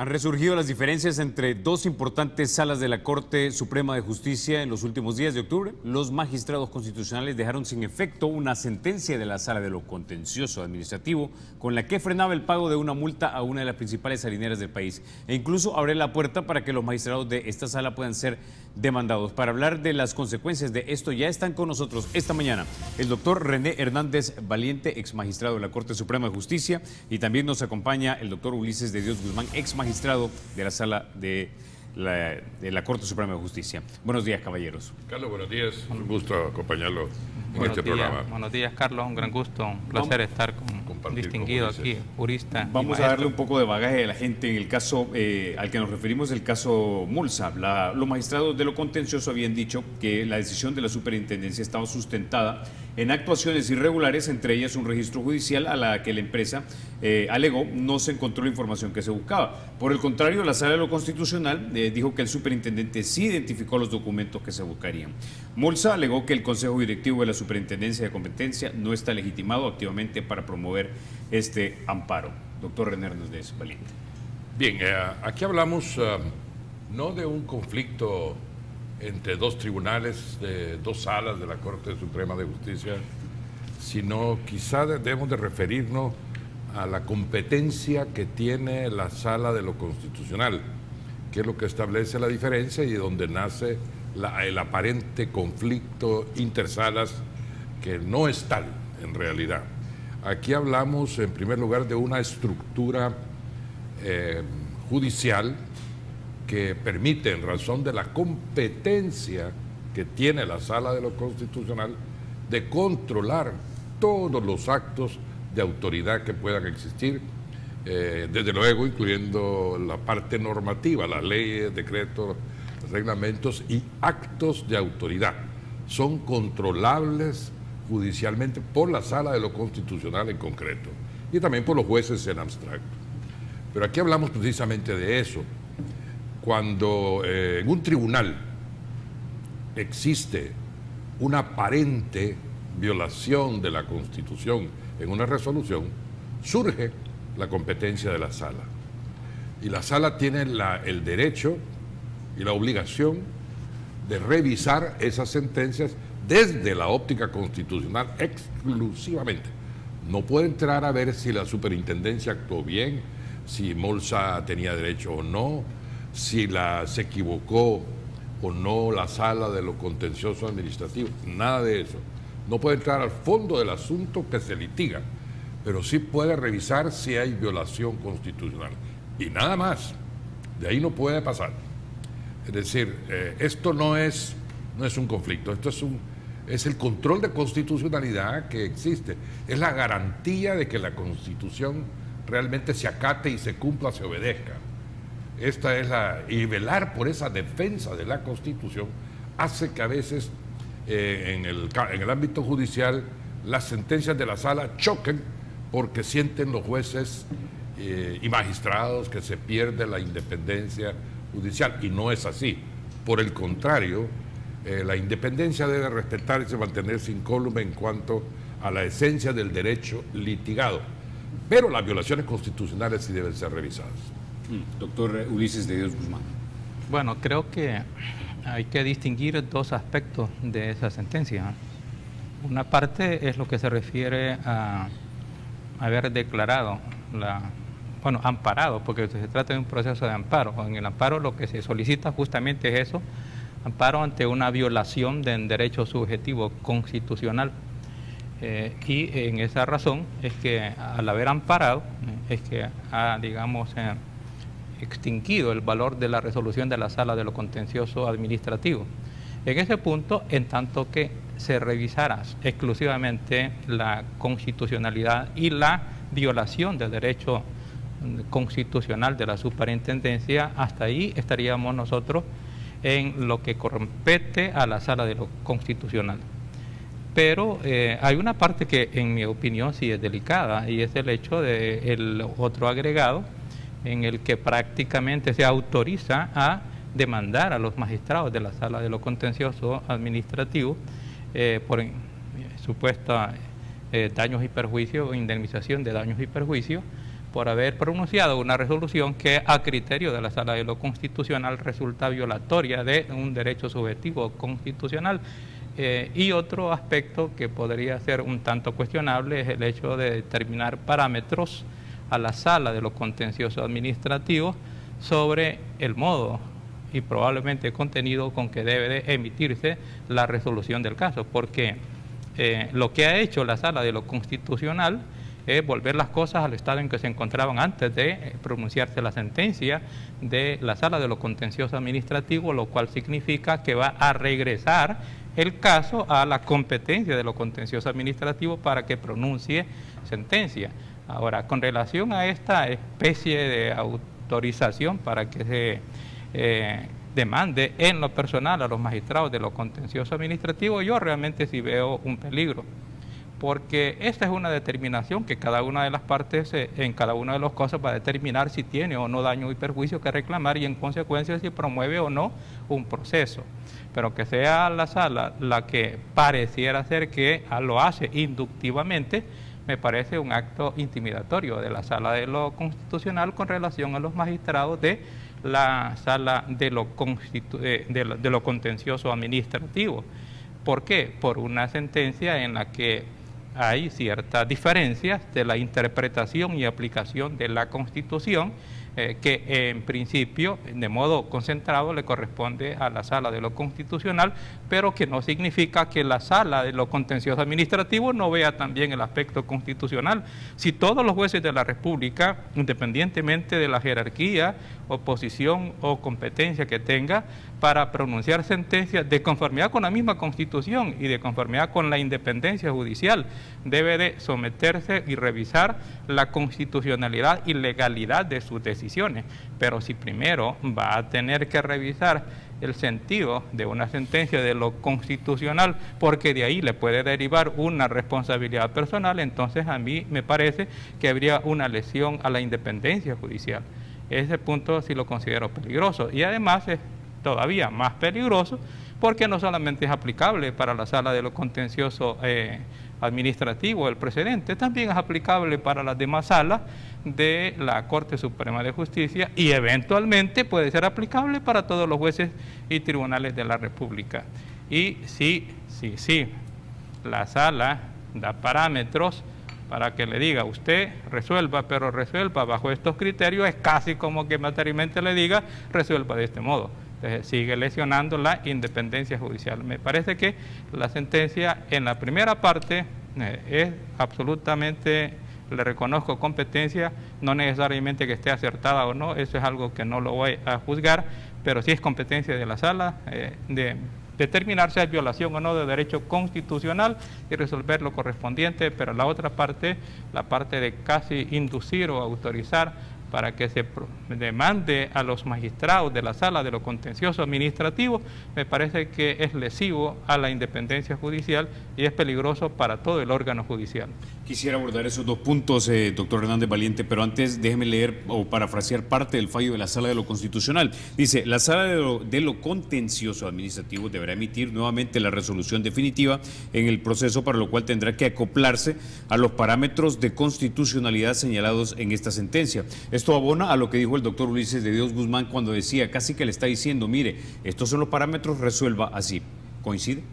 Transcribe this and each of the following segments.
Han resurgido las diferencias entre dos importantes salas de la Corte Suprema de Justicia en los últimos días de octubre. Los magistrados constitucionales dejaron sin efecto una sentencia de la Sala de lo Contencioso Administrativo con la que frenaba el pago de una multa a una de las principales salineras del país e incluso abre la puerta para que los magistrados de esta sala puedan ser demandados. Para hablar de las consecuencias de esto ya están con nosotros esta mañana el doctor René Hernández Valiente, ex magistrado de la Corte Suprema de Justicia, y también nos acompaña el doctor Ulises de Dios Guzmán, ex magistrado de la Sala de la Corte Suprema de Justicia. Buenos días, caballeros. Carlos, buenos días. Un gusto acompañarlo en este programa. Buenos días, Carlos. Un gran gusto, un placer estar con un distinguido aquí, jurista. Vamos a darle un poco de bagaje a la gente en el caso al que nos referimos, el caso Mulsa. Los magistrados de lo contencioso habían dicho que la decisión de la superintendencia estaba sustentada en actuaciones irregulares, entre ellas un registro judicial a la que la empresa alegó no se encontró la información que se buscaba. Por el contrario, la Sala de lo Constitucional dijo que el superintendente sí identificó los documentos que se buscarían. Mulsa alegó que el Consejo Directivo de la Superintendencia de Competencia no está legitimado activamente para promover este amparo. Doctor René Hernández Valiente. Bien, aquí hablamos no de un conflicto entre dos tribunales, de dos salas de la Corte Suprema de Justicia, sino quizá debemos de referirnos a la competencia que tiene la Sala de lo Constitucional, que es lo que establece la diferencia y donde nace el aparente conflicto intersalas, que no es tal en realidad. Aquí hablamos en primer lugar de una estructura judicial que permite, en razón de la competencia que tiene la Sala de lo Constitucional, de controlar todos los actos de autoridad que puedan existir, desde luego incluyendo la parte normativa, las leyes, decretos, reglamentos y actos de autoridad. Son controlables judicialmente por la Sala de lo Constitucional en concreto y también por los jueces en abstracto. Pero aquí hablamos precisamente de eso. Cuando en un tribunal existe una aparente violación de la Constitución en una resolución, surge la competencia de la Sala. Y la Sala tiene el derecho y la obligación de revisar esas sentencias desde la óptica constitucional exclusivamente. No puede entrar a ver si la superintendencia actuó bien, si Mulsa tenía derecho o no, si se equivocó o no la Sala de lo Contencioso Administrativo, nada de eso. No puede entrar al fondo del asunto que se litiga, pero sí puede revisar si hay violación constitucional. Y nada más, de ahí no puede pasar. Es decir, esto no es un conflicto, esto es el control de constitucionalidad que existe. Es la garantía de que la Constitución realmente se acate y se cumpla, se obedezca. Y velar por esa defensa de la Constitución hace que a veces en el ámbito judicial las sentencias de la Sala choquen porque sienten los jueces y magistrados que se pierde la independencia judicial, y no es así. Por el contrario, la independencia debe respetarse y mantenerse incólume en cuanto a la esencia del derecho litigado, pero las violaciones constitucionales sí deben ser revisadas. Doctor Ulises de Dios Guzmán. Bueno, creo que hay que distinguir dos aspectos de esa sentencia. Una parte es lo que se refiere a haber declarado, amparado, porque se trata de un proceso de amparo. En el amparo lo que se solicita justamente es eso, amparo ante una violación del derecho subjetivo constitucional. Y en esa razón es que al haber amparado, es que ha, extinguido el valor de la resolución de la Sala de lo Contencioso Administrativo. En ese punto, en tanto que se revisara exclusivamente la constitucionalidad y la violación del derecho constitucional de la superintendencia, hasta ahí estaríamos nosotros en lo que compete a la Sala de lo Constitucional. Pero hay una parte que, en mi opinión, sí es delicada, y es el hecho del otro agregado, en el que prácticamente se autoriza a demandar a los magistrados de la Sala de lo Contencioso Administrativo por supuesta daños y perjuicios o indemnización de daños y perjuicios por haber pronunciado una resolución que a criterio de la Sala de lo Constitucional resulta violatoria de un derecho subjetivo constitucional. Y otro aspecto que podría ser un tanto cuestionable es el hecho de determinar parámetros a la Sala de lo Contencioso Administrativo sobre el modo y probablemente el contenido con que debe de emitirse la resolución del caso, porque lo que ha hecho la Sala de lo Constitucional es volver las cosas al estado en que se encontraban antes de pronunciarse la sentencia de la Sala de lo Contencioso Administrativo, lo cual significa que va a regresar el caso a la competencia de lo contencioso administrativo para que pronuncie sentencia. Ahora, con relación a esta especie de autorización para que se demande en lo personal a los magistrados de lo contencioso administrativo, yo realmente sí veo un peligro, porque esta es una determinación que cada una de las partes en cada uno de los casos va a determinar si tiene o no daño y perjuicio que reclamar y en consecuencia si promueve o no un proceso. Pero que sea la sala la que pareciera ser que lo hace inductivamente, me parece un acto intimidatorio de la Sala de lo Constitucional con relación a los magistrados de la Sala de lo Contencioso Administrativo. ¿Por qué? Por una sentencia en la que hay ciertas diferencias de la interpretación y aplicación de la Constitución que en principio, de modo concentrado, le corresponde a la Sala de lo Constitucional, pero que no significa que la Sala de lo Contencioso Administrativo no vea también el aspecto constitucional. Si todos los jueces de la República, independientemente de la jerarquía, oposición o competencia que tenga, para pronunciar sentencias de conformidad con la misma Constitución y de conformidad con la independencia judicial, debe de someterse y revisar la constitucionalidad y legalidad de sus decisiones. Pero si primero va a tener que revisar el sentido de una sentencia de lo constitucional, porque de ahí le puede derivar una responsabilidad personal, entonces a mí me parece que habría una lesión a la independencia judicial. Ese punto sí lo considero peligroso, y además es todavía más peligroso porque no solamente es aplicable para la Sala de lo Contencioso Administrativo el precedente, también es aplicable para las demás salas de la Corte Suprema de Justicia y eventualmente puede ser aplicable para todos los jueces y tribunales de la República. Y sí, la sala da parámetros para que le diga, usted resuelva, pero resuelva bajo estos criterios, es casi como que materialmente le diga, resuelva de este modo. Entonces, sigue lesionando la independencia judicial. Me parece que la sentencia en la primera parte es absolutamente, le reconozco competencia, no necesariamente que esté acertada o no, eso es algo que no lo voy a juzgar, pero sí es competencia de la sala de determinar si hay violación o no de derecho constitucional y resolver lo correspondiente, pero la otra parte, la parte de casi inducir o autorizar para que se demande a los magistrados de la Sala de lo Contencioso Administrativo, me parece que es lesivo a la independencia judicial y es peligroso para todo el órgano judicial. Quisiera abordar esos dos puntos, doctor Hernández Valiente, pero antes déjeme leer o parafrasear parte del fallo de la Sala de lo Constitucional. Dice, la Sala de lo Contencioso Administrativo deberá emitir nuevamente la resolución definitiva en el proceso, para lo cual tendrá que acoplarse a los parámetros de constitucionalidad señalados en esta sentencia. Esto abona a lo que dijo el doctor Ulises de Dios Guzmán cuando decía, casi que le está diciendo, mire, estos son los parámetros, resuelva así. ¿Coincide?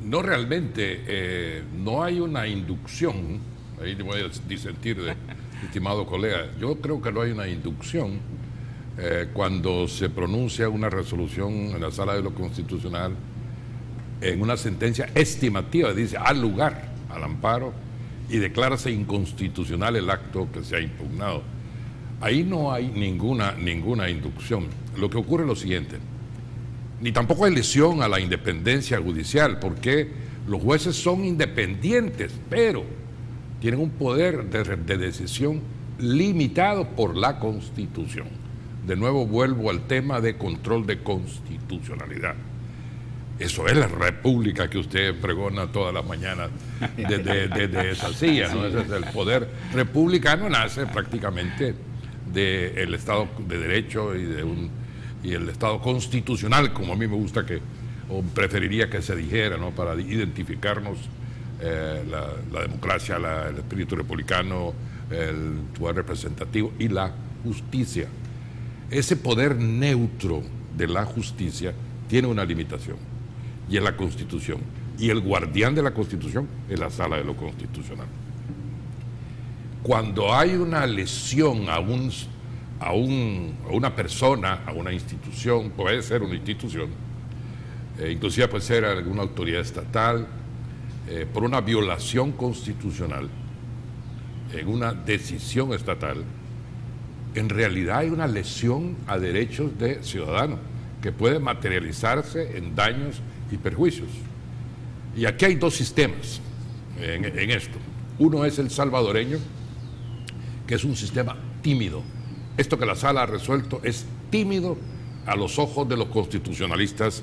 No realmente, no hay una inducción, ahí le voy a disentir de estimado colega, yo creo que no hay una inducción cuando se pronuncia una resolución en la Sala de lo Constitucional en una sentencia estimativa, dice, al lugar, al amparo, y declárase inconstitucional el acto que se ha impugnado. Ahí no hay ninguna inducción. Lo que ocurre es lo siguiente, ni tampoco hay lesión a la independencia judicial, porque los jueces son independientes, pero tienen un poder de decisión limitado por la Constitución. De nuevo vuelvo al tema de control de constitucionalidad. Eso es la república que usted pregona todas las mañanas desde esa silla, ¿no? Ese es el poder republicano, nace prácticamente del Estado de Derecho y el Estado constitucional, como a mí me gusta o preferiría que se dijera, ¿no? Para identificarnos la democracia, el espíritu republicano, el poder representativo y la justicia. Ese poder neutro de la justicia tiene una limitación, y es la Constitución. Y el guardián de la Constitución es la Sala de lo Constitucional. Cuando hay una lesión a una persona, a una institución, puede ser una institución, inclusive puede ser alguna autoridad estatal, por una violación constitucional, en una decisión estatal, en realidad hay una lesión a derechos de ciudadanos que puede materializarse en daños y perjuicios. Y aquí hay dos sistemas en esto. Uno es el salvadoreño, que es un sistema tímido. Esto que la Sala ha resuelto es tímido a los ojos de los constitucionalistas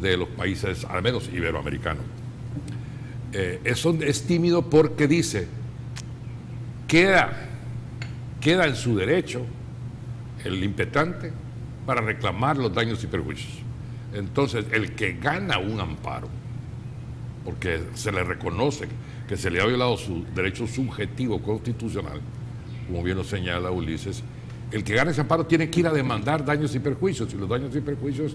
de los países, al menos iberoamericanos. Eso es tímido porque dice, queda en su derecho el impetente para reclamar los daños y perjuicios. Entonces, el que gana un amparo, porque se le reconoce que se le ha violado su derecho subjetivo constitucional, como bien lo señala Ulises, el que gana ese amparo tiene que ir a demandar daños y perjuicios, y los daños y perjuicios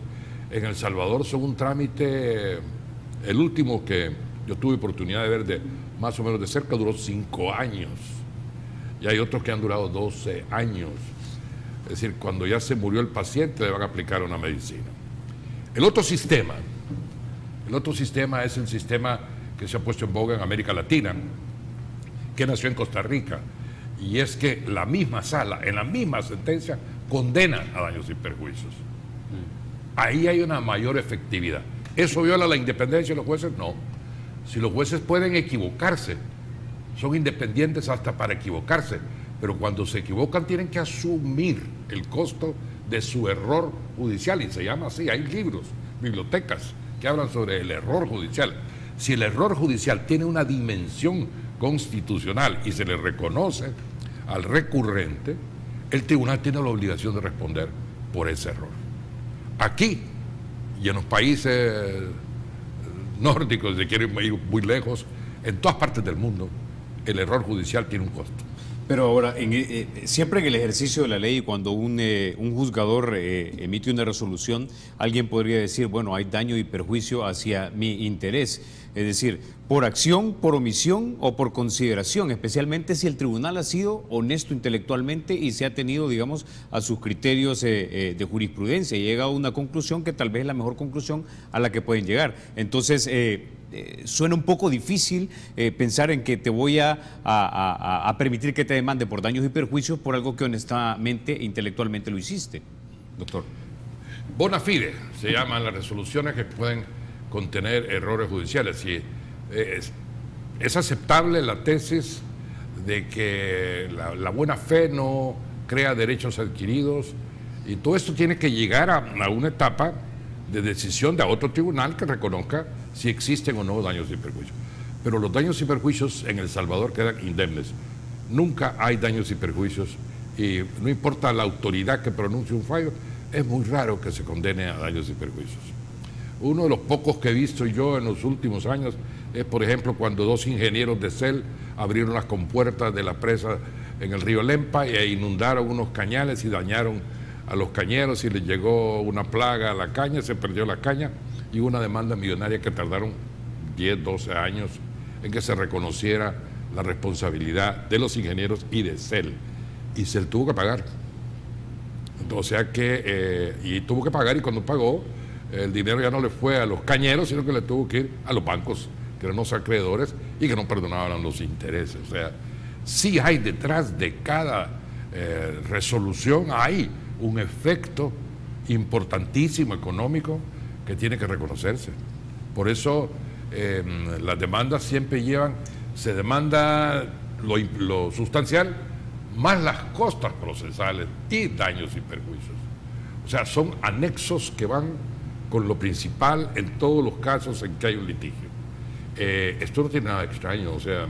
en El Salvador son un trámite, el último que yo tuve oportunidad de ver de más o menos de cerca duró 5 años, y hay otros que han durado 12 años. Es decir, cuando ya se murió el paciente le van a aplicar una medicina. El otro sistema es el sistema que se ha puesto en boga en América Latina, que nació en Costa Rica, y es que la misma Sala, en la misma sentencia, condena a daños y perjuicios. Ahí hay una mayor efectividad. ¿Eso viola la independencia de los jueces? No. Si los jueces pueden equivocarse, son independientes hasta para equivocarse, pero cuando se equivocan tienen que asumir el costo de su error judicial, y se llama así. Hay libros, bibliotecas que hablan sobre el error judicial. Si el error judicial tiene una dimensión constitucional y se le reconoce al recurrente, el tribunal tiene la obligación de responder por ese error. Aquí y en los países nórdicos, si quieren ir muy lejos, en todas partes del mundo, el error judicial tiene un costo. Pero ahora, siempre en el ejercicio de la ley, cuando un juzgador emite una resolución, alguien podría decir, bueno, hay daño y perjuicio hacia mi interés. Es decir, por acción, por omisión o por consideración, especialmente si el tribunal ha sido honesto intelectualmente y se ha tenido, digamos, a sus criterios de jurisprudencia y llega a una conclusión que tal vez es la mejor conclusión a la que pueden llegar. Entonces, suena un poco difícil pensar en que te voy a permitir que te demande por daños y perjuicios por algo que honestamente e intelectualmente lo hiciste, doctor. Bona fide se llaman las resoluciones que pueden contener errores judiciales. Y es aceptable la tesis de que la buena fe no crea derechos adquiridos, y todo esto tiene que llegar a una etapa de decisión de otro tribunal que reconozca si existen o no daños y perjuicios. Pero los daños y perjuicios en El Salvador quedan indemnes. Nunca hay daños y perjuicios, y no importa la autoridad que pronuncie un fallo, es muy raro que se condene a daños y perjuicios. Uno de los pocos que he visto yo en los últimos años es, por ejemplo, cuando 2 ingenieros de CEL abrieron las compuertas de la presa en el río Lempa e inundaron unos cañales y dañaron a los cañeros, y les llegó una plaga a la caña, se perdió la caña, y una demanda millonaria que tardaron 10, 12 años en que se reconociera la responsabilidad de los ingenieros y de CEL. Y CEL tuvo que pagar. O sea que, y tuvo que pagar, y cuando pagó, el dinero ya no le fue a los cañeros, sino que le tuvo que ir a los bancos, que eran los acreedores y que no perdonaban los intereses. O sea, sí hay detrás de cada resolución, hay un efecto importantísimo económico que tiene que reconocerse. Por eso las demandas siempre se demanda lo sustancial más las costas procesales y daños y perjuicios. O sea, son anexos que van con lo principal en todos los casos en que hay un litigio. Esto no tiene nada extraño, o sea,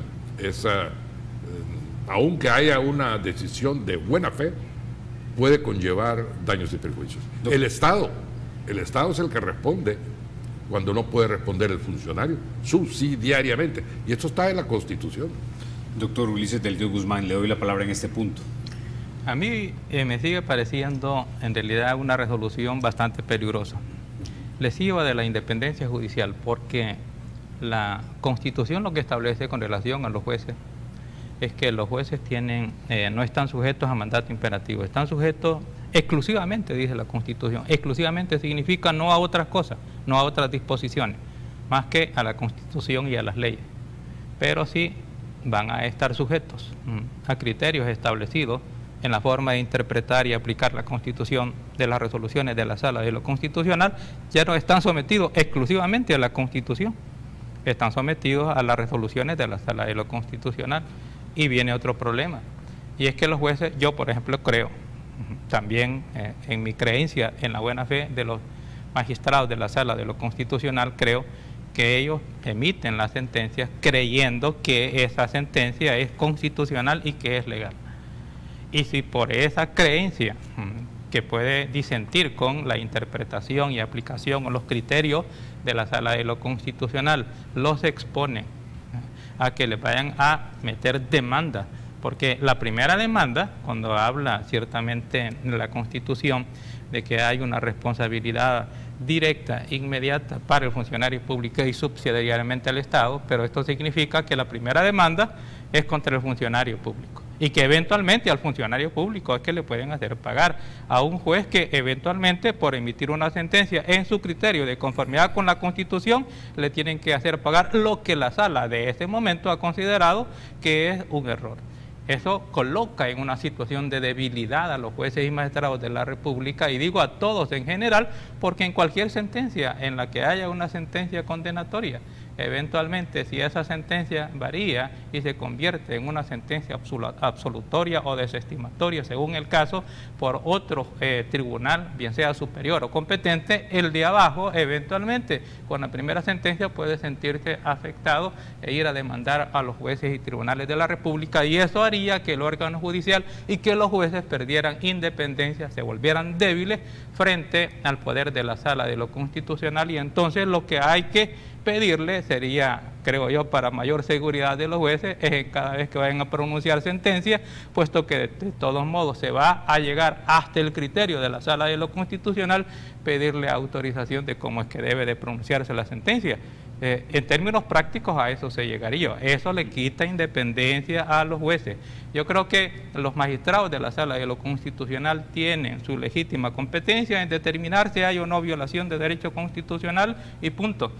aunque haya una decisión de buena fe, puede conllevar daños y perjuicios. El Estado es el que responde cuando no puede responder el funcionario, subsidiariamente, y esto está en la Constitución. Doctor Ulises del Dios Guzmán, le doy la palabra en este punto. A mí me sigue pareciendo en realidad una resolución bastante peligrosa, lesiva de la independencia judicial, porque la Constitución lo que establece con relación a los jueces es que los jueces no están sujetos a mandato imperativo, están sujetos exclusivamente, dice la Constitución. Exclusivamente significa no a otras cosas, no a otras disposiciones, más que a la Constitución y a las leyes. Pero sí van a estar sujetos a criterios establecidos en la forma de interpretar y aplicar la Constitución de las resoluciones de la Sala de lo Constitucional. Ya no están sometidos exclusivamente a la Constitución, están sometidos a las resoluciones de la Sala de lo Constitucional. Y viene otro problema, y es que los jueces, yo por ejemplo creo, también en mi creencia en la buena fe de los magistrados de la Sala de lo Constitucional, creo que ellos emiten las sentencias creyendo que esa sentencia es constitucional y que es legal. Y si por esa creencia que puede disentir con la interpretación y aplicación o los criterios de la Sala de lo Constitucional, los exponen a que le vayan a meter demanda, porque la primera demanda, cuando habla ciertamente en la Constitución de que hay una responsabilidad directa, inmediata para el funcionario público y subsidiariamente al Estado, pero esto significa que la primera demanda es contra el funcionario público y que eventualmente al funcionario público es que le pueden hacer pagar a un juez que eventualmente por emitir una sentencia en su criterio de conformidad con la Constitución le tienen que hacer pagar lo que la sala de ese momento ha considerado que es un error. Eso coloca en una situación de debilidad a los jueces y magistrados de la República, y digo a todos en general, porque en cualquier sentencia en la que haya una sentencia condenatoria, eventualmente si esa sentencia varía y se convierte en una sentencia absolutoria o desestimatoria, según el caso, por otro tribunal, bien sea superior o competente, el de abajo eventualmente con la primera sentencia puede sentirse afectado e ir a demandar a los jueces y tribunales de la República, y eso haría que el órgano judicial y que los jueces perdieran independencia, se volvieran débiles frente al poder de la Sala de lo Constitucional. Y entonces lo que hay que pedirle sería, creo yo, para mayor seguridad de los jueces, es que cada vez que vayan a pronunciar sentencias, puesto que de todos modos se va a llegar hasta el criterio de la Sala de lo Constitucional, pedirle autorización de cómo es que debe de pronunciarse la sentencia. En términos prácticos a eso se llegaría. Eso le quita independencia a los jueces. Yo creo que los magistrados de la Sala de lo Constitucional tienen su legítima competencia en determinar si hay o no violación de derecho constitucional y punto.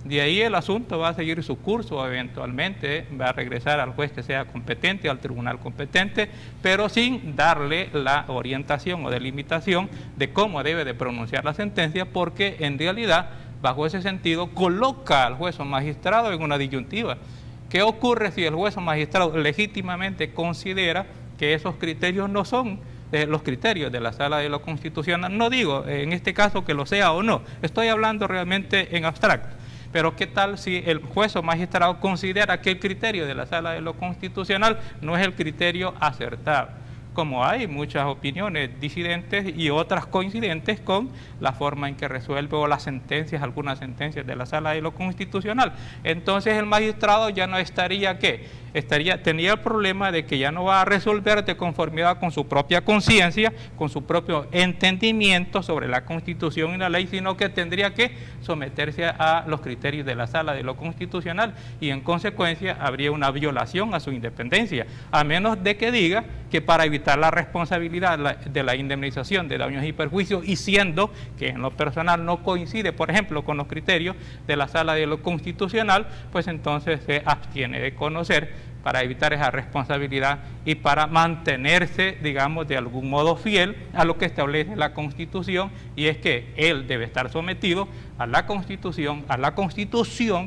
De ahí el asunto va a seguir su curso, eventualmente va a regresar al juez que sea competente, al tribunal competente, pero sin darle la orientación o delimitación de cómo debe de pronunciar la sentencia, porque en realidad, bajo ese sentido, coloca al juez o magistrado en una disyuntiva. ¿Qué ocurre si el juez o magistrado legítimamente considera que esos criterios no son los criterios de la Sala de lo Constitucional? No digo en este caso que lo sea o no, estoy hablando realmente en abstracto. Pero ¿qué tal si el juez o magistrado considera que el criterio de la Sala de lo Constitucional no es el criterio acertado? Como hay muchas opiniones disidentes y otras coincidentes con la forma en que resuelve o las sentencias, algunas sentencias de la Sala de lo Constitucional. Entonces el magistrado ya no estaría, tenía el problema de que ya no va a resolver de conformidad con su propia conciencia, con su propio entendimiento sobre la Constitución y la ley, sino que tendría que someterse a los criterios de la Sala de lo Constitucional, y en consecuencia habría una violación a su independencia, a menos de que diga que para evitar la responsabilidad de la indemnización de daños y perjuicios, y siendo que en lo personal no coincide, por ejemplo, con los criterios de la Sala de lo Constitucional, pues entonces se abstiene de conocer para evitar esa responsabilidad y para mantenerse, digamos, de algún modo fiel a lo que establece la Constitución, y es que él debe estar sometido a la Constitución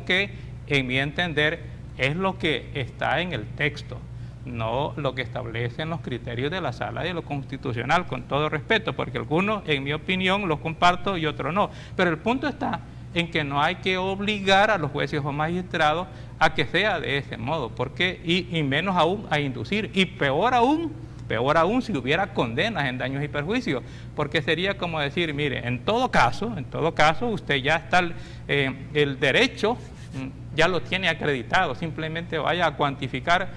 que, en mi entender, es lo que está en el texto, no lo que establecen los criterios de la Sala de lo Constitucional, con todo respeto, porque algunos, en mi opinión, los comparto y otros no. Pero el punto está en que no hay que obligar a los jueces o magistrados a que sea de ese modo, porque y menos aún a inducir, y peor aún si hubiera condenas en daños y perjuicios, porque sería como decir, mire, en todo caso, usted ya está el derecho ya lo tiene acreditado, simplemente vaya a cuantificar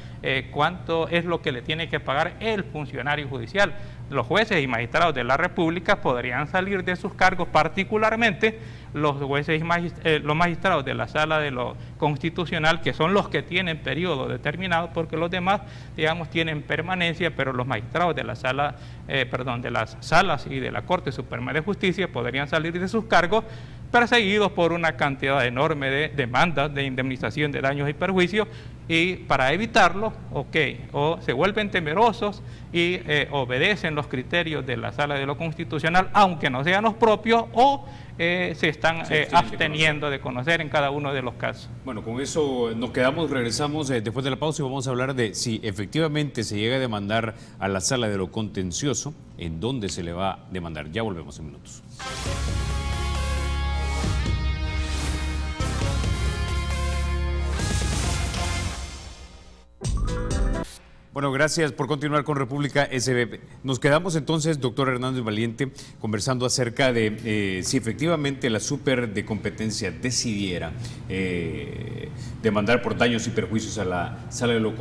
cuánto es lo que le tiene que pagar el funcionario judicial. Los jueces y magistrados de la República podrían salir de sus cargos, particularmente los jueces y los magistrados de la Sala de lo Constitucional, que son los que tienen periodo determinado, porque los demás, digamos, tienen permanencia, pero los magistrados de la Sala, de las salas y de la Corte Suprema de Justicia podrían salir de sus cargos perseguidos por una cantidad enorme de demandas de indemnización de daños y perjuicios, y para evitarlo, o se vuelven temerosos y obedecen los criterios de la Sala de lo Constitucional, aunque no sean los propios, o se están absteniendo de conocer en cada uno de los casos. Bueno, con eso nos quedamos, regresamos después de la pausa y vamos a hablar de si efectivamente se llega a demandar a la Sala de lo Contencioso, en dónde se le va a demandar. Ya volvemos en minutos. Bueno, gracias por continuar con República SB. Nos quedamos entonces, doctor Hernández Valiente, conversando acerca de si efectivamente la Super de Competencia decidiera demandar por daños y perjuicios a la Sala de lo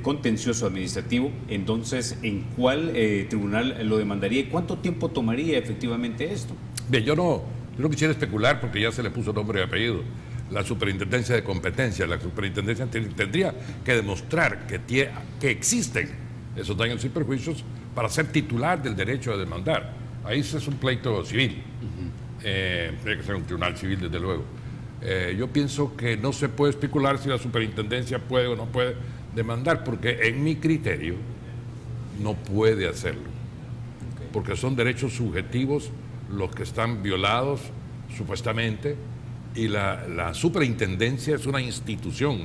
Contencioso Administrativo. Entonces, ¿en cuál tribunal lo demandaría y cuánto tiempo tomaría efectivamente esto? Bien, yo no quisiera especular porque ya se le puso nombre y apellido. La Superintendencia de Competencia, la Superintendencia tendría que demostrar que existen esos daños y perjuicios para ser titular del derecho a demandar. Ahí es un pleito civil, tiene que ser un tribunal civil desde luego. Yo pienso que no se puede especular si la Superintendencia puede o no puede demandar, porque en mi criterio no puede hacerlo, porque son derechos subjetivos los que están violados supuestamente. Y la superintendencia es una institución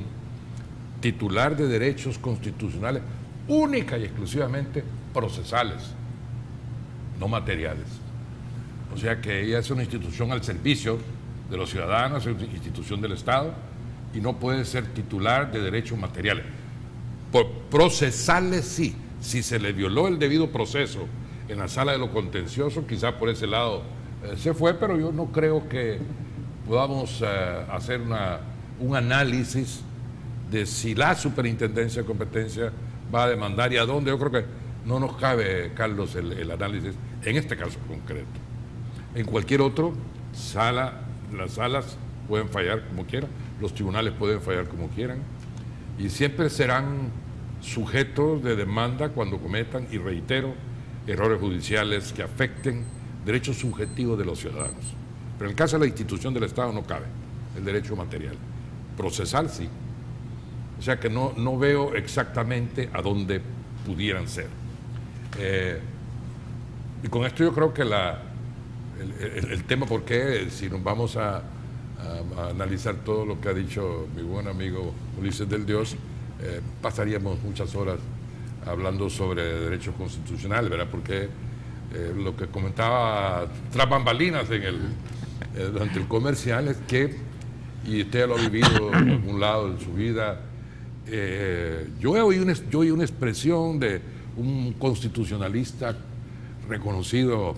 titular de derechos constitucionales única y exclusivamente procesales, no materiales. O sea que ella es una institución al servicio de los ciudadanos, es una institución del Estado y no puede ser titular de derechos materiales. Por procesales sí, si se le violó el debido proceso en la Sala de lo Contencioso, quizás por ese lado se fue, pero yo no creo que podamos hacer un análisis de si la Superintendencia de Competencia va a demandar y a dónde. Yo creo que no nos cabe, Carlos, el análisis en este caso concreto. En cualquier otro sala, las salas pueden fallar como quieran, los tribunales pueden fallar como quieran y siempre serán sujetos de demanda cuando cometan, y reitero, errores judiciales que afecten derechos subjetivos de los ciudadanos. Pero en el caso de la institución del Estado no cabe el derecho material. Procesal sí. O sea que no veo exactamente a dónde pudieran ser. Y con esto yo creo que el tema, porque si nos vamos a analizar todo lo que ha dicho mi buen amigo Ulises del Dios, pasaríamos muchas horas hablando sobre derechos constitucionales, ¿verdad? Porque lo que comentaba tras bambalinas durante el comercial es que, y usted lo ha vivido en algún lado de su vida, yo oí una expresión de un constitucionalista reconocido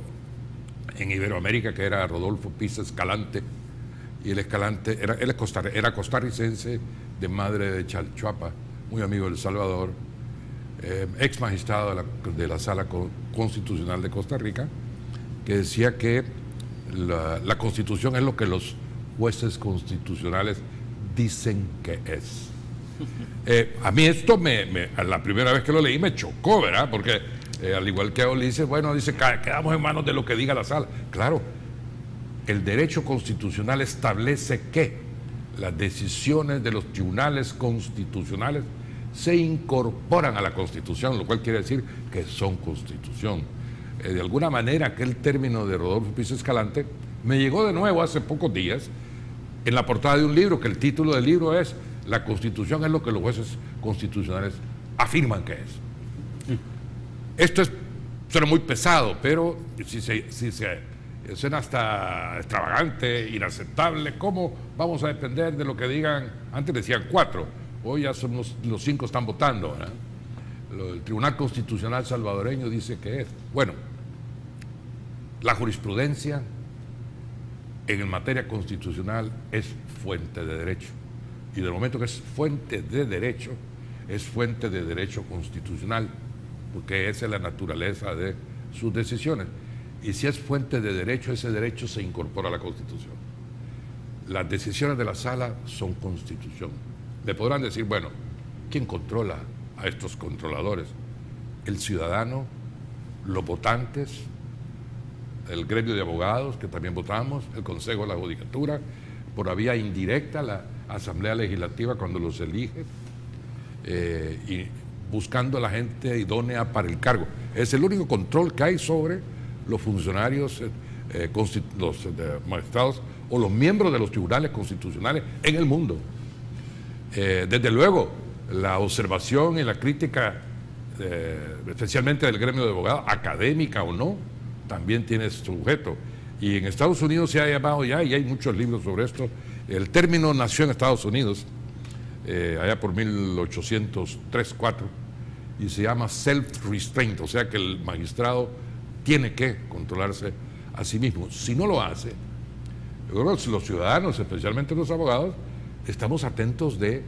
en Iberoamérica que era Rodolfo Pisa Escalante, y él era costarricense de madre de Chalchuapa, muy amigo de El Salvador, ex magistrado de la Sala Constitucional de Costa Rica, que decía que la Constitución es lo que los jueces constitucionales dicen que es. A mí esto la primera vez que lo leí me chocó, ¿verdad? Porque al igual que a Ulises, dice, quedamos en manos de lo que diga la sala. Claro, el derecho constitucional establece que las decisiones de los tribunales constitucionales se incorporan a la Constitución, lo cual quiere decir que son Constitución. De alguna manera, aquel término de Rodolfo Pisa Escalante me llegó de nuevo hace pocos días en la portada de un libro, que el título del libro es La Constitución es lo que los jueces constitucionales afirman que es. Esto suena muy pesado, pero si suena hasta extravagante, inaceptable, ¿cómo vamos a depender de lo que digan? Antes decían 4, hoy ya son los 5 están votando, ¿verdad? El Tribunal Constitucional salvadoreño dice que es. Bueno, la jurisprudencia en materia constitucional es fuente de derecho. Y del momento que es fuente de derecho, es fuente de derecho constitucional, porque esa es la naturaleza de sus decisiones. Y si es fuente de derecho, ese derecho se incorpora a la Constitución. Las decisiones de la sala son Constitución. Me podrán decir, bueno, ¿quién controla a estos controladores? El ciudadano, los votantes, el gremio de abogados, que también votamos, el Consejo de la Judicatura, por la vía indirecta, la Asamblea Legislativa cuando los elige, y buscando a la gente idónea para el cargo. Es el único control que hay sobre los funcionarios, los magistrados o los miembros de los tribunales constitucionales en el mundo. Desde luego, la observación y la crítica, especialmente del gremio de abogados, académica o no, también tiene sujeto. Y en Estados Unidos se ha llamado ya, y hay muchos libros sobre esto, el término nació en Estados Unidos, allá por 1803-4, y se llama self-restraint, o sea que el magistrado tiene que controlarse a sí mismo. Si no lo hace, yo creo que los ciudadanos, especialmente los abogados, estamos atentos de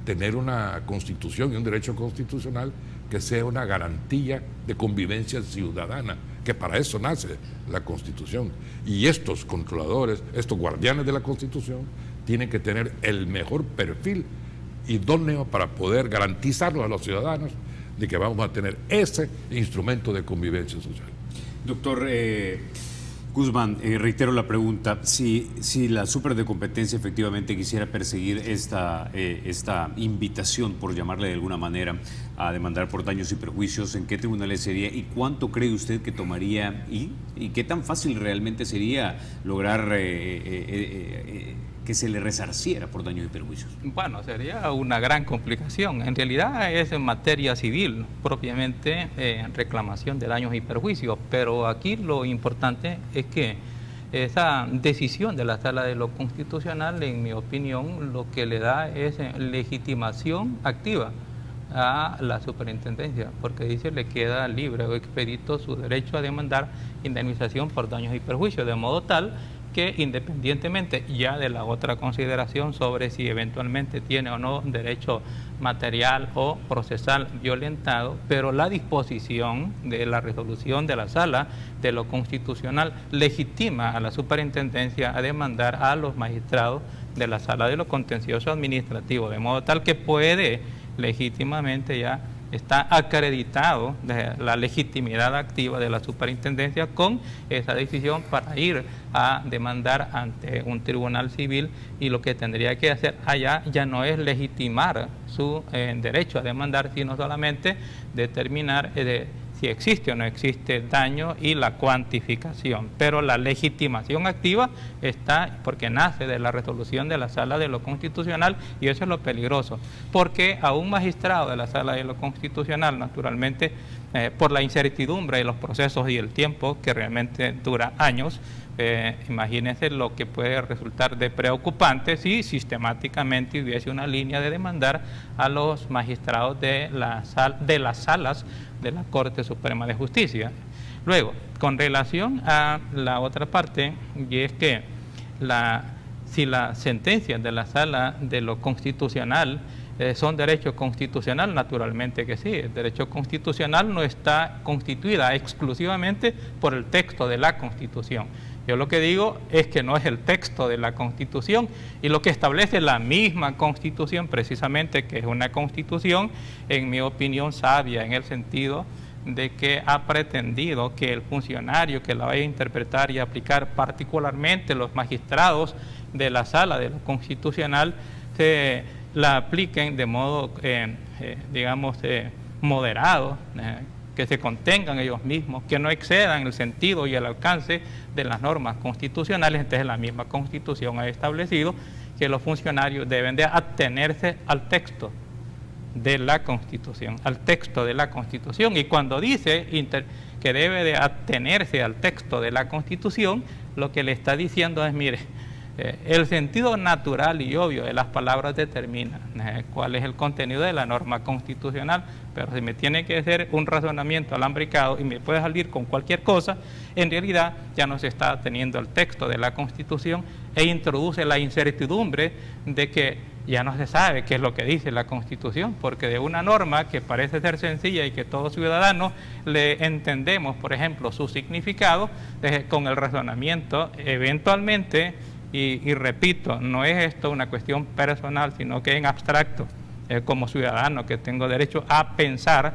tener una constitución y un derecho constitucional que sea una garantía de convivencia ciudadana, que para eso nace la Constitución. Y estos controladores, estos guardianes de la Constitución, tienen que tener el mejor perfil idóneo para poder garantizarlo a los ciudadanos de que vamos a tener ese instrumento de convivencia social. Doctor Guzmán, reitero la pregunta, si la Supra de Competencia efectivamente quisiera perseguir esta invitación, por llamarle de alguna manera, a demandar por daños y perjuicios, ¿en qué tribunales sería y cuánto cree usted que tomaría y qué tan fácil realmente sería lograr que se le resarciera por daños y perjuicios? Bueno, sería una gran complicación. En realidad es en materia civil, propiamente reclamación de daños y perjuicios, pero aquí lo importante es que esa decisión de la Sala de lo Constitucional, en mi opinión, lo que le da es legitimación activa a la superintendencia, porque dice le queda libre o expedito su derecho a demandar indemnización por daños y perjuicios, de modo tal que independientemente ya de la otra consideración sobre si eventualmente tiene o no derecho material o procesal violentado, pero la disposición de la resolución de la Sala de lo Constitucional legitima a la superintendencia a demandar a los magistrados de la Sala de lo Contencioso Administrativo, de modo tal que puede legítimamente ya está acreditado la legitimidad activa de la superintendencia con esa decisión para ir a demandar ante un tribunal civil, y lo que tendría que hacer allá ya no es legitimar su derecho a demandar, sino solamente determinar si existe o no existe daño y la cuantificación. Pero la legitimación activa está porque nace de la resolución de la Sala de lo Constitucional, y eso es lo peligroso, porque a un magistrado de la Sala de lo Constitucional, naturalmente, por la incertidumbre de los procesos y el tiempo, que realmente dura años, imagínense lo que puede resultar de preocupante si sistemáticamente hubiese una línea de demandar a los magistrados de las salas de la Corte Suprema de Justicia. Luego, con relación a la otra parte, y es que si las sentencias de la Sala de lo Constitucional son derecho constitucional, naturalmente que sí. El derecho constitucional no está constituida exclusivamente por el texto de la Constitución. Yo lo que digo es que no es el texto de la Constitución, y lo que establece la misma Constitución, precisamente, que es una Constitución, en mi opinión, sabia, en el sentido de que ha pretendido que el funcionario que la vaya a interpretar y aplicar, particularmente los magistrados de la Sala de lo Constitucional, se la apliquen de modo, digamos, moderado, que se contengan ellos mismos, que no excedan el sentido y el alcance de las normas constitucionales. Entonces la misma Constitución ha establecido que los funcionarios deben de atenerse al texto de la Constitución, y cuando dice que debe de atenerse al texto de la Constitución, lo que le está diciendo es, mire, el sentido natural y obvio de las palabras determina cuál es el contenido de la norma constitucional, pero si me tiene que hacer un razonamiento alambricado y me puede salir con cualquier cosa, en realidad ya no se está ateniendo al texto de la Constitución, e introduce la incertidumbre de que ya no se sabe qué es lo que dice la Constitución, porque de una norma que parece ser sencilla y que todos ciudadanos le entendemos, por ejemplo, su significado, con el razonamiento, eventualmente, y repito, no es esto una cuestión personal, sino que en abstracto, como ciudadano que tengo derecho a pensar,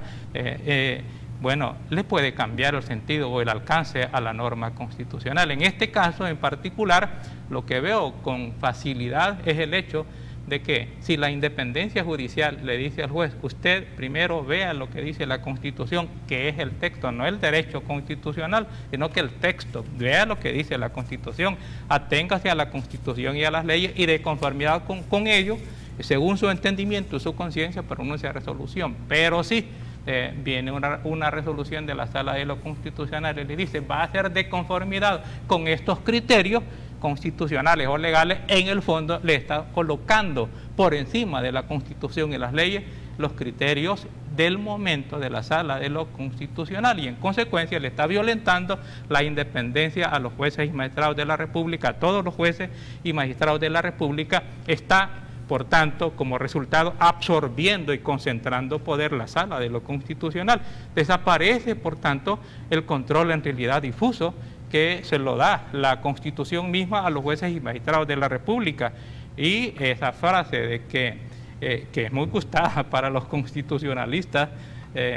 bueno, le puede cambiar el sentido o el alcance a la norma constitucional. En este caso en particular, lo que veo con facilidad es el hecho de que si la independencia judicial le dice al juez, usted primero vea lo que dice la Constitución, que es el texto, no el derecho constitucional, sino que el texto, vea lo que dice la Constitución, aténgase a la Constitución y a las leyes y de conformidad con ello, según su entendimiento y su conciencia, pronuncie resolución. Pero sí, viene una resolución de la Sala de lo Constitucional y le dice, va a ser de conformidad con estos criterios constitucionales o legales, en el fondo le está colocando por encima de la Constitución y las leyes los criterios del momento de la Sala de lo Constitucional y en consecuencia le está violentando la independencia a los jueces y magistrados de la República. A todos los jueces y magistrados de la República está, por tanto, como resultado, absorbiendo y concentrando poder la Sala de lo Constitucional. Desaparece, por tanto, el control en realidad difuso que se lo da la Constitución misma a los jueces y magistrados de la República. Y esa frase de que es muy gustada para los constitucionalistas,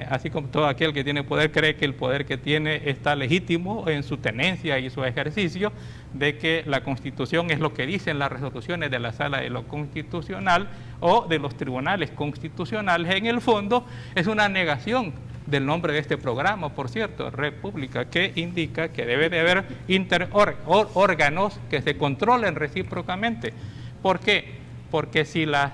así como todo aquel que tiene poder cree que el poder que tiene está legítimo en su tenencia y su ejercicio, de que la Constitución es lo que dicen las resoluciones de la Sala de lo Constitucional o de los tribunales constitucionales, en el fondo es una negación del nombre de este programa, por cierto, República, que indica que debe de haber órganos que se controlen recíprocamente. ¿Por qué? Porque si la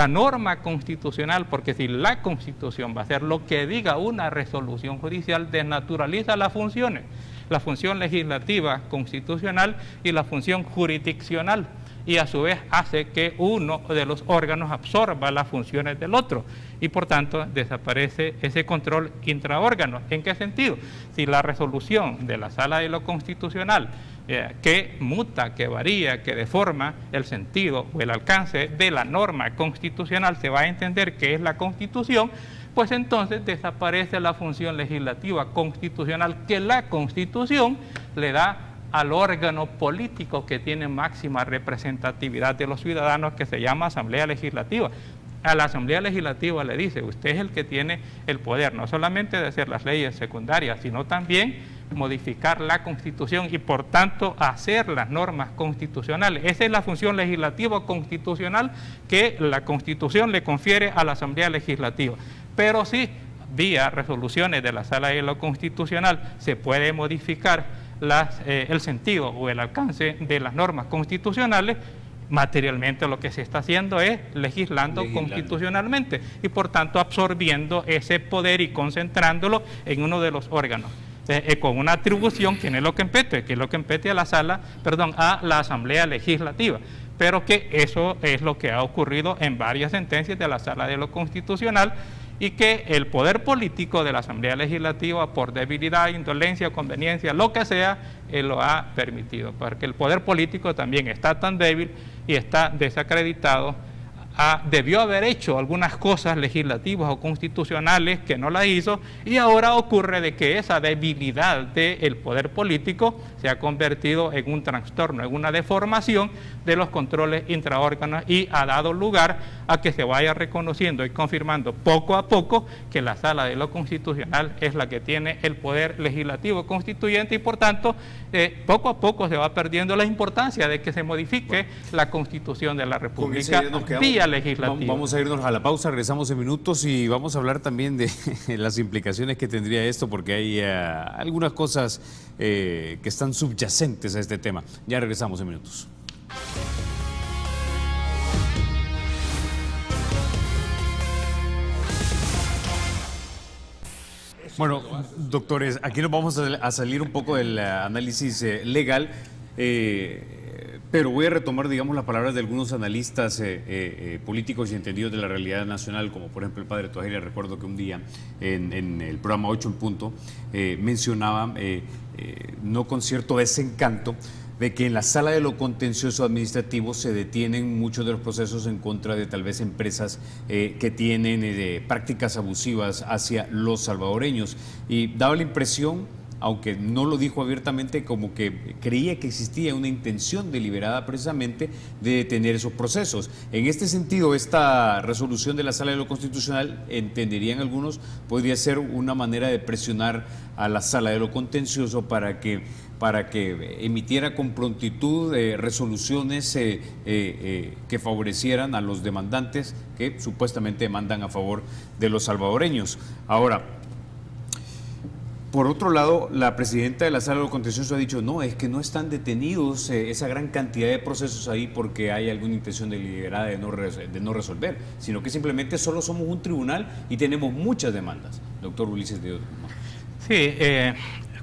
norma constitucional, porque si la Constitución va a hacer lo que diga una resolución judicial, desnaturaliza las funciones, la función legislativa constitucional y la función jurisdiccional, y a su vez hace que uno de los órganos absorba las funciones del otro y por tanto desaparece ese control intraórgano. ¿En qué sentido? Si la resolución de la Sala de lo Constitucional que muta, que varía, que deforma el sentido o el alcance de la norma constitucional, se va a entender que es la Constitución, pues entonces desaparece la función legislativa constitucional que la Constitución le da al órgano político que tiene máxima representatividad de los ciudadanos, que se llama Asamblea Legislativa. A la Asamblea Legislativa le dice, usted es el que tiene el poder, no solamente de hacer las leyes secundarias, sino también modificar la Constitución y por tanto hacer las normas constitucionales. Esa es la función legislativa constitucional que la Constitución le confiere a la Asamblea Legislativa. Pero sí, vía resoluciones de la Sala de lo Constitucional, se puede modificar el sentido o el alcance de las normas constitucionales. Materialmente lo que se está haciendo es legislando constitucionalmente y por tanto absorbiendo ese poder y concentrándolo en uno de los órganos, con una atribución que no es lo que compete a la Asamblea Legislativa. Pero que eso es lo que ha ocurrido en varias sentencias de la Sala de lo Constitucional y que el poder político de la Asamblea Legislativa, por debilidad, indolencia, conveniencia, lo que sea, lo ha permitido, porque el poder político también está tan débil y está desacreditado. Debió haber hecho algunas cosas legislativas o constitucionales que no las hizo y ahora ocurre de que esa debilidad del poder político se ha convertido en un trastorno, en una deformación de los controles intraórganos y ha dado lugar a que se vaya reconociendo y confirmando poco a poco que la Sala de lo Constitucional es la que tiene el poder legislativo constituyente y por tanto poco a poco se va perdiendo la importancia de que se modifique la Constitución de la República vía legislativa. Vamos a irnos a la pausa, regresamos en minutos y vamos a hablar también de las implicaciones que tendría esto porque hay algunas cosas que están subyacentes a este tema. Ya regresamos en minutos. Bueno, doctores, aquí nos vamos a salir un poco del análisis legal, pero voy a retomar, digamos, las palabras de algunos analistas políticos y entendidos de la realidad nacional, como por ejemplo el padre Toajeria. Recuerdo que un día en el programa 8 en punto mencionaba, no con cierto desencanto, de que en la sala de lo contencioso administrativo se detienen muchos de los procesos en contra de tal vez empresas que tienen prácticas abusivas hacia los salvadoreños. Y daba la impresión, aunque no lo dijo abiertamente, como que creía que existía una intención deliberada precisamente de detener esos procesos. En este sentido, esta resolución de la Sala de lo Constitucional, entenderían algunos, podría ser una manera de presionar a la Sala de lo Contencioso para que emitiera con prontitud resoluciones que favorecieran a los demandantes que supuestamente demandan a favor de los salvadoreños. Ahora, por otro lado, la presidenta de la Sala de lo Contencioso ha dicho, no, es que no están detenidos esa gran cantidad de procesos ahí porque hay alguna intención deliberada de no resolver, sino que simplemente solo somos un tribunal y tenemos muchas demandas. Doctor Ulises de Dios. Sí,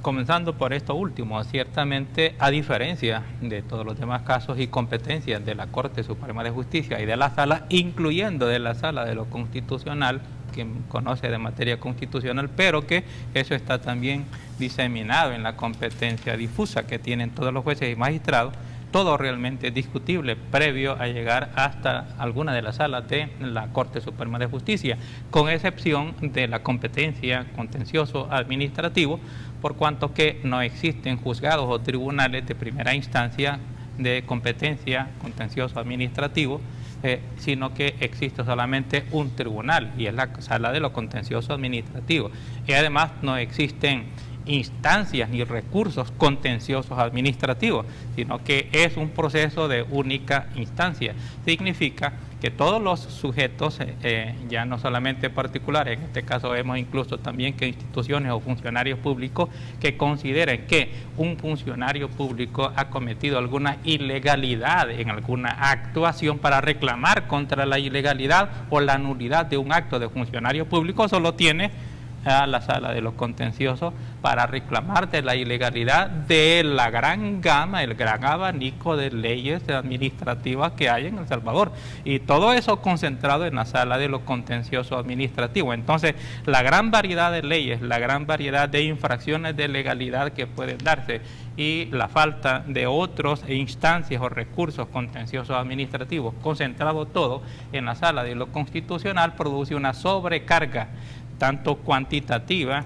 comenzando por esto último, ciertamente a diferencia de todos los demás casos y competencias de la Corte Suprema de Justicia y de la Sala, incluyendo de la Sala de lo Constitucional, quien conoce de materia constitucional, pero que eso está también diseminado en la competencia difusa que tienen todos los jueces y magistrados, todo realmente discutible previo a llegar hasta alguna de las salas de la Corte Suprema de Justicia, con excepción de la competencia contencioso administrativo, por cuanto que no existen juzgados o tribunales de primera instancia de competencia contencioso administrativo, sino que existe solamente un tribunal y es la Sala de lo Contencioso Administrativo. Y además no existen instancias ni recursos contenciosos administrativos, sino que es un proceso de única instancia. Significa que todos los sujetos, ya no solamente particulares, en este caso vemos incluso también que instituciones o funcionarios públicos que consideren que un funcionario público ha cometido alguna ilegalidad en alguna actuación, para reclamar contra la ilegalidad o la nulidad de un acto de funcionario público, solo tiene a la Sala de los Contenciosos para reclamar de la ilegalidad de la gran gama, el gran abanico de leyes administrativas que hay en El Salvador, y todo eso concentrado en la Sala de los Contenciosos Administrativos. Entonces, la gran variedad de leyes, la gran variedad de infracciones de legalidad que pueden darse y la falta de otras instancias o recursos contenciosos administrativos, concentrado todo en la Sala de lo Constitucional, produce una sobrecarga tanto cuantitativa,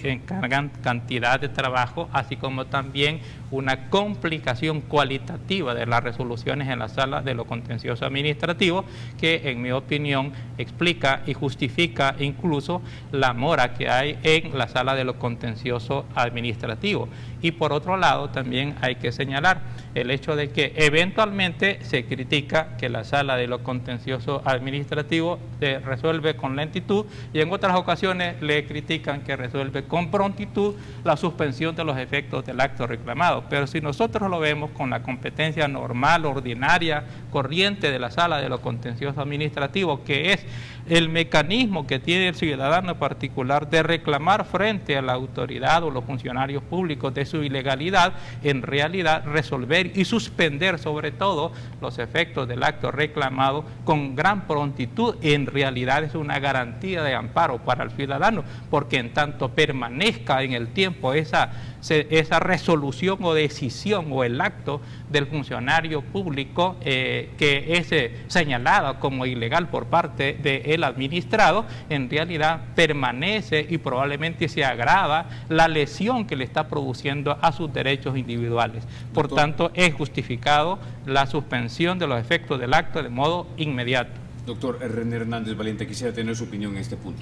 encargan cantidad de trabajo, así como también una complicación cualitativa de las resoluciones en la Sala de lo Contencioso Administrativo, que en mi opinión explica y justifica incluso la mora que hay en la Sala de lo Contencioso Administrativo. Y por otro lado también hay que señalar el hecho de que eventualmente se critica que la Sala de lo Contencioso Administrativo resuelve con lentitud, y en otras ocasiones le critican que resuelve con prontitud la suspensión de los efectos del acto reclamado. Pero si nosotros lo vemos con la competencia normal, ordinaria, corriente de la Sala de lo Contencioso Administrativo, que es el mecanismo que tiene el ciudadano particular de reclamar frente a la autoridad o los funcionarios públicos de su ilegalidad, en realidad resolver y suspender sobre todo los efectos del acto reclamado con gran prontitud, en realidad es una garantía de amparo para el ciudadano, porque en tanto permanezca en el tiempo esa resolución o decisión o el acto del funcionario público que es señalado como ilegal por parte del administrado, en realidad permanece y probablemente se agrava la lesión que le está produciendo a sus derechos individuales. Por tanto, es justificado la suspensión de los efectos del acto de modo inmediato. Doctor René Hernández Valiente, quisiera tener su opinión en este punto.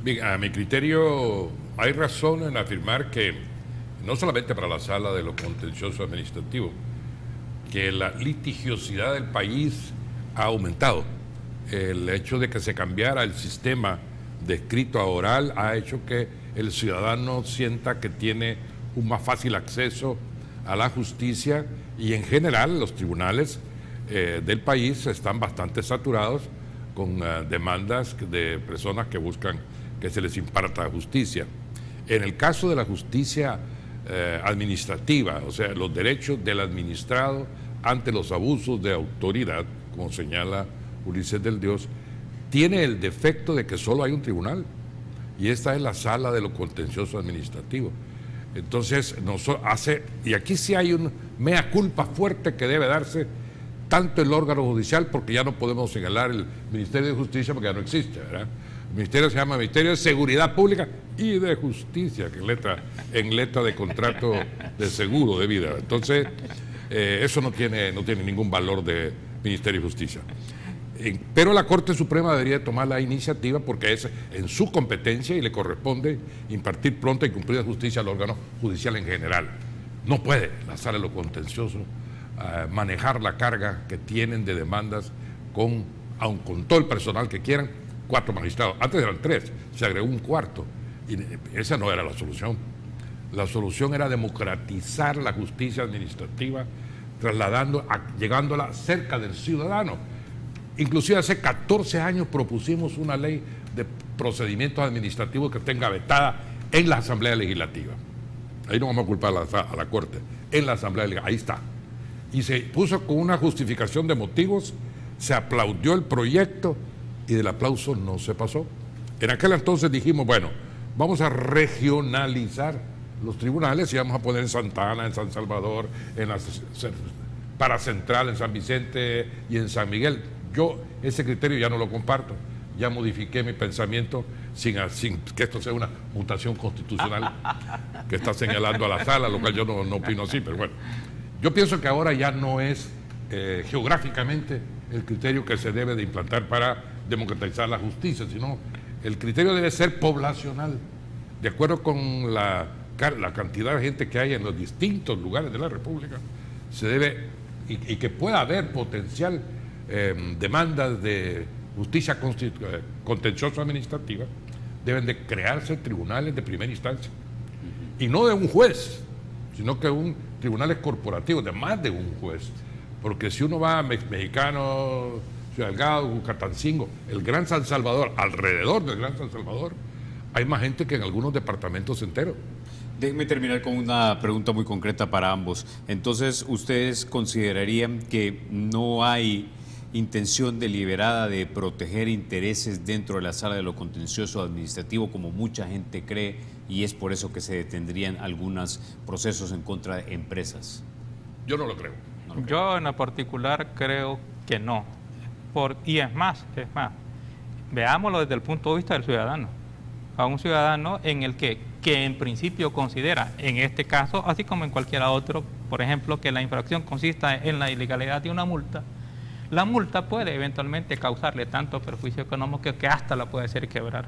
Bien, a mi criterio hay razón en afirmar que no solamente para la Sala de lo Contencioso Administrativo, que la litigiosidad del país ha aumentado. El hecho de que se cambiara el sistema de escrito a oral ha hecho que el ciudadano sienta que tiene un más fácil acceso a la justicia, y en general los tribunales del país están bastante saturados con demandas de personas que buscan que se les imparta justicia. En el caso de la justicia administrativa, o sea, los derechos del administrado ante los abusos de autoridad, como señala Ulises del Dios, tiene el defecto de que solo hay un tribunal, y esta es la Sala de lo Contencioso Administrativo. Entonces, y aquí sí hay mea culpa fuerte que debe darse tanto el órgano judicial, porque ya no podemos señalar el Ministerio de Justicia porque ya no existe, ¿verdad? El ministerio se llama Ministerio de Seguridad Pública y de Justicia, que en letra de contrato de seguro de vida. Entonces, eso no tiene ningún valor de Ministerio de Justicia. Pero la Corte Suprema debería tomar la iniciativa porque es en su competencia y le corresponde impartir pronta y cumplida justicia al órgano judicial en general. No puede la Sala de lo Contencioso manejar la carga que tienen de demandas aun con todo el personal que quieran, 4 magistrados. Antes eran 3, se agregó un cuarto. Y esa no era la solución. La solución era democratizar la justicia administrativa, llegándola cerca del ciudadano. Inclusive hace 14 años propusimos una ley de procedimientos administrativos que tenga vetada en la Asamblea Legislativa. Ahí no vamos a culpar a la Corte, en la Asamblea Legislativa, ahí está. Y se puso con una justificación de motivos, se aplaudió el proyecto y del aplauso no se pasó. En aquel entonces dijimos, bueno, vamos a regionalizar los tribunales y vamos a poner en Santa Ana, en San Salvador, en la Paracentral, en San Vicente y en San Miguel. Yo ese criterio ya no lo comparto, ya modifiqué mi pensamiento sin que esto sea una mutación constitucional que está señalando a la sala, lo cual yo no opino así, pero bueno. Yo pienso que ahora ya no es geográficamente el criterio que se debe de implantar para democratizar la justicia, sino el criterio debe ser poblacional, de acuerdo con la cantidad de gente que hay en los distintos lugares de la República, se debe, y que pueda haber potencial demandas de justicia contencioso administrativa, deben de crearse tribunales de primera instancia, y no de un juez, sino que tribunales corporativos, de más de un juez, porque si uno va a Mexicano, Ciudad Delgado, Yucatancingo, el Gran San Salvador, alrededor del Gran San Salvador, hay más gente que en algunos departamentos enteros. Déjenme terminar con una pregunta muy concreta para ambos. Entonces, ¿ustedes considerarían que no hay intención deliberada de proteger intereses dentro de la Sala de lo Contencioso Administrativo, como mucha gente cree, y es por eso que se detendrían algunos procesos en contra de empresas? Yo no lo creo. Yo en lo particular creo que no. Y es más, veámoslo desde el punto de vista del ciudadano. A un ciudadano en el que en principio considera, en este caso, así como en cualquiera otro, por ejemplo, que la infracción consista en la ilegalidad de una multa, la multa puede eventualmente causarle tanto perjuicio económico que hasta la puede hacer quebrar.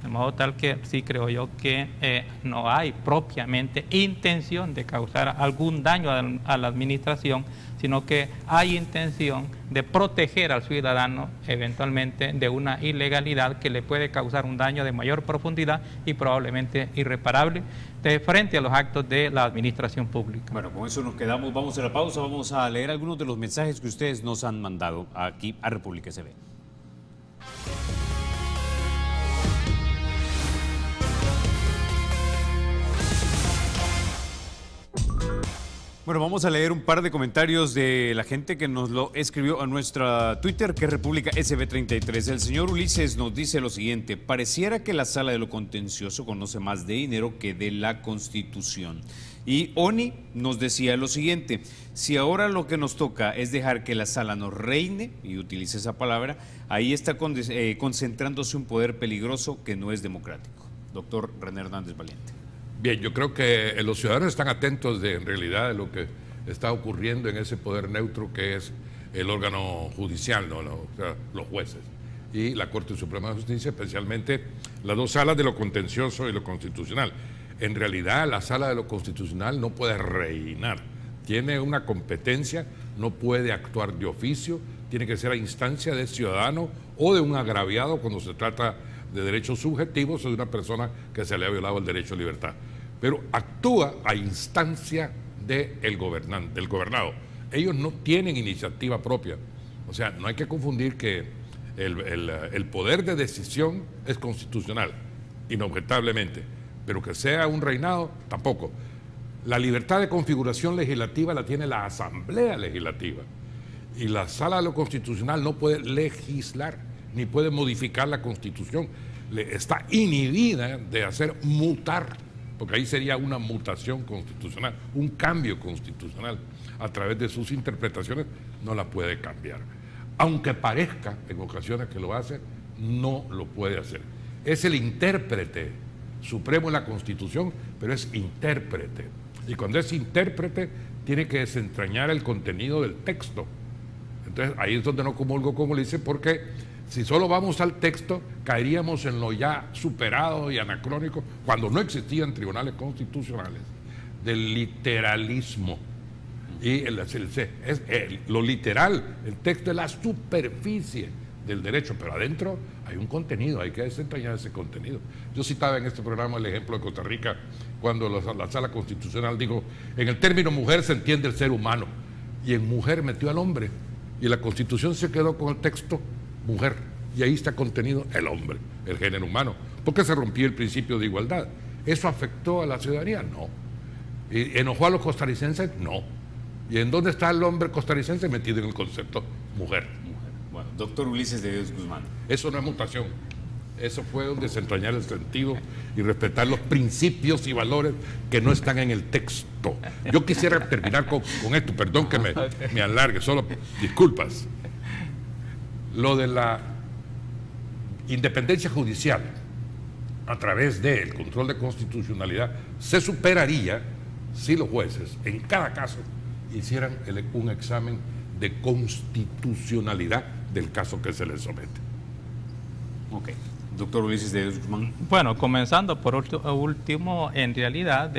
De modo tal que sí creo yo que no hay propiamente intención de causar algún daño a la administración, sino que hay intención de proteger al ciudadano eventualmente de una ilegalidad que le puede causar un daño de mayor profundidad y probablemente irreparable frente a los actos de la administración pública. Bueno, con eso nos quedamos. Vamos a la pausa, vamos a leer algunos de los mensajes que ustedes nos han mandado aquí a República SB. Bueno, vamos a leer un par de comentarios de la gente que nos lo escribió a nuestra Twitter, que es República SB33. El señor Ulises nos dice lo siguiente: pareciera que la Sala de lo Contencioso conoce más de dinero que de la Constitución. Y Oni nos decía lo siguiente: si ahora lo que nos toca es dejar que la Sala nos reine, y utilice esa palabra, ahí está concentrándose un poder peligroso que no es democrático. Doctor René Hernández Valiente. Bien, yo creo que los ciudadanos están atentos en realidad de lo que está ocurriendo en ese poder neutro que es el órgano judicial, ¿no? O sea, los jueces y la Corte Suprema de Justicia, especialmente las dos salas de lo contencioso y lo constitucional. En realidad la sala de lo constitucional no puede reinar, tiene una competencia, no puede actuar de oficio, tiene que ser a instancia del ciudadano o de un agraviado cuando se trata de derechos subjetivos o de una persona que se le ha violado el derecho a libertad. Pero actúa a instancia del gobernante, del gobernado. Ellos no tienen iniciativa propia. O sea, no hay que confundir que el poder de decisión es constitucional, inobjetablemente, pero que sea un reinado, tampoco. La libertad de configuración legislativa la tiene la Asamblea Legislativa. Y la Sala de lo Constitucional no puede legislar, ni puede modificar la Constitución. Está inhibida de hacer mutar porque ahí sería una mutación constitucional, un cambio constitucional. A través de sus interpretaciones no la puede cambiar. Aunque parezca en ocasiones que lo hace, no lo puede hacer. Es el intérprete supremo en la Constitución, pero es intérprete. Y cuando es intérprete, tiene que desentrañar el contenido del texto. Entonces, ahí es donde no comulgo, como le dice, porque si solo vamos al texto, caeríamos en lo ya superado y anacrónico, cuando no existían tribunales constitucionales, del literalismo. Y lo literal, el texto es la superficie del derecho, pero adentro hay un contenido, hay que desentrañar ese contenido. Yo citaba en este programa el ejemplo de Costa Rica, cuando la Sala Constitucional dijo, en el término mujer se entiende el ser humano, y en mujer metió al hombre, y la Constitución se quedó con el texto mujer, y ahí está contenido el hombre, el género humano, porque se rompió el principio de igualdad. ¿Eso afectó a la ciudadanía? No. ¿Y enojó a los costarricenses? No. ¿Y en dónde está el hombre costarricense? Metido en el concepto mujer. Bueno, doctor Ulises de Dios Guzmán. Eso no es mutación. Eso fue un desentrañar el sentido y respetar los principios y valores que no están en el texto. Yo quisiera terminar con esto, perdón que me alargue, solo disculpas. Lo de la independencia judicial a través del control de constitucionalidad se superaría si los jueces en cada caso hicieran un examen de constitucionalidad del caso que se les somete. Ok. Doctor Ulises de Dios Guzmán. Bueno, comenzando por último, en realidad,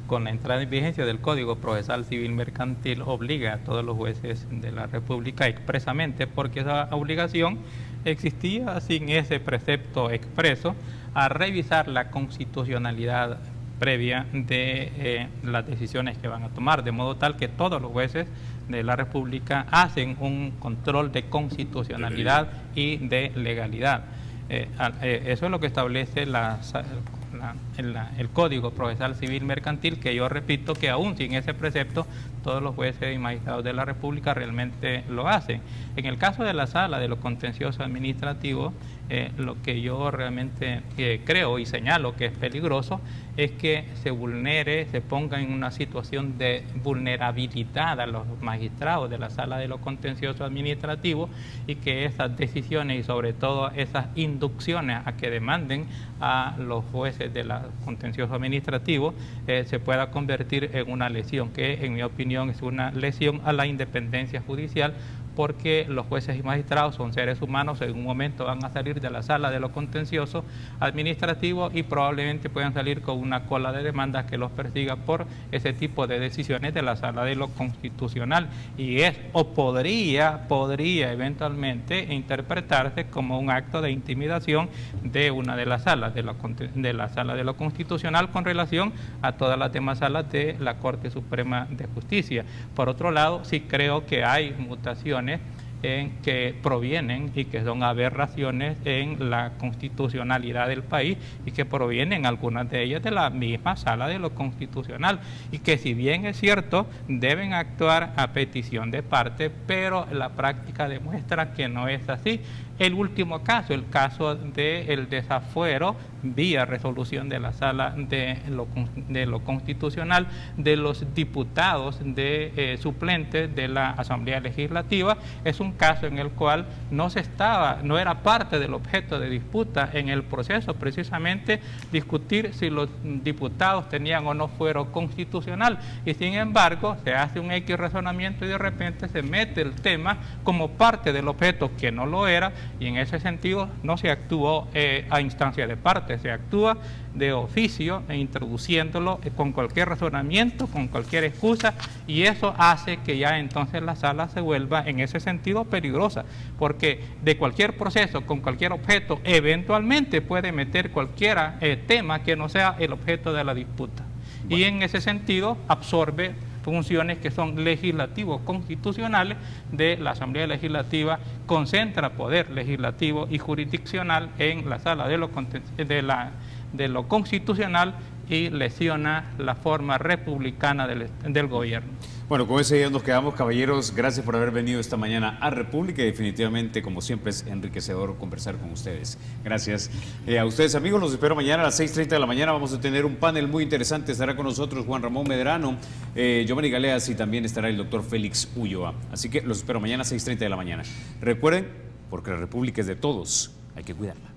con la entrada en vigencia del Código Procesal Civil Mercantil, obliga a todos los jueces de la República expresamente, porque esa obligación existía sin ese precepto expreso, a revisar la constitucionalidad previa de las decisiones que van a tomar, de modo tal que todos los jueces de la República hacen un control de constitucionalidad y de legalidad. Eso es lo que establece el Código Procesal Civil Mercantil, que yo repito que aún sin ese precepto todos los jueces y magistrados de la República realmente lo hacen. En el caso de la Sala de lo Contencioso Administrativo, lo que yo realmente creo y señalo que es peligroso es que se ponga en una situación de vulnerabilidad a los magistrados de la Sala de lo Contencioso Administrativo, y que esas decisiones y sobre todo esas inducciones a que demanden a los jueces de la Contencioso Administrativo se pueda convertir en una lesión, que en mi opinión es una lesión a la independencia judicial, porque los jueces y magistrados son seres humanos, en un momento van a salir de la Sala de lo Contencioso Administrativo y probablemente puedan salir con una cola de demandas que los persiga por ese tipo de decisiones de la Sala de lo Constitucional, y podría eventualmente interpretarse como un acto de intimidación de una de las salas de la Sala de lo Constitucional con relación a todas las demás salas de la Corte Suprema de Justicia. Por otro lado, sí creo que hay mutaciones que provienen y que son aberraciones en la constitucionalidad del país, y que provienen algunas de ellas de la misma Sala de lo Constitucional, y que si bien es cierto deben actuar a petición de parte, pero la práctica demuestra que no es así. El último caso, el caso del desafuero vía resolución de la Sala de lo Constitucional de los diputados suplentes de la Asamblea Legislativa, es un caso en el cual no era parte del objeto de disputa en el proceso, precisamente discutir si los diputados tenían o no fuero constitucional, y sin embargo se hace un X razonamiento y de repente se mete el tema como parte del objeto que no lo era, y en ese sentido no se actuó a instancia de parte, se actúa de oficio introduciéndolo con cualquier razonamiento, con cualquier excusa, y eso hace que ya entonces la sala se vuelva en ese sentido peligrosa, porque de cualquier proceso con cualquier objeto eventualmente puede meter cualquier tema que no sea el objeto de la disputa. Bueno. Y en ese sentido absorbe funciones que son legislativos constitucionales de la Asamblea Legislativa, concentra poder legislativo y jurisdiccional en la Sala de lo Constitucional y lesiona la forma republicana del gobierno. Bueno, con ese día nos quedamos, caballeros. Gracias por haber venido esta mañana a República. Definitivamente, como siempre, es enriquecedor conversar con ustedes. Gracias. A ustedes, amigos, los espero mañana a las 6:30 de la mañana. Vamos a tener un panel muy interesante. Estará con nosotros Juan Ramón Medrano, Giovanni Galeas y también estará el doctor Félix Ulloa. Así que los espero mañana a 6:30 de la mañana. Recuerden, porque la República es de todos, hay que cuidarla.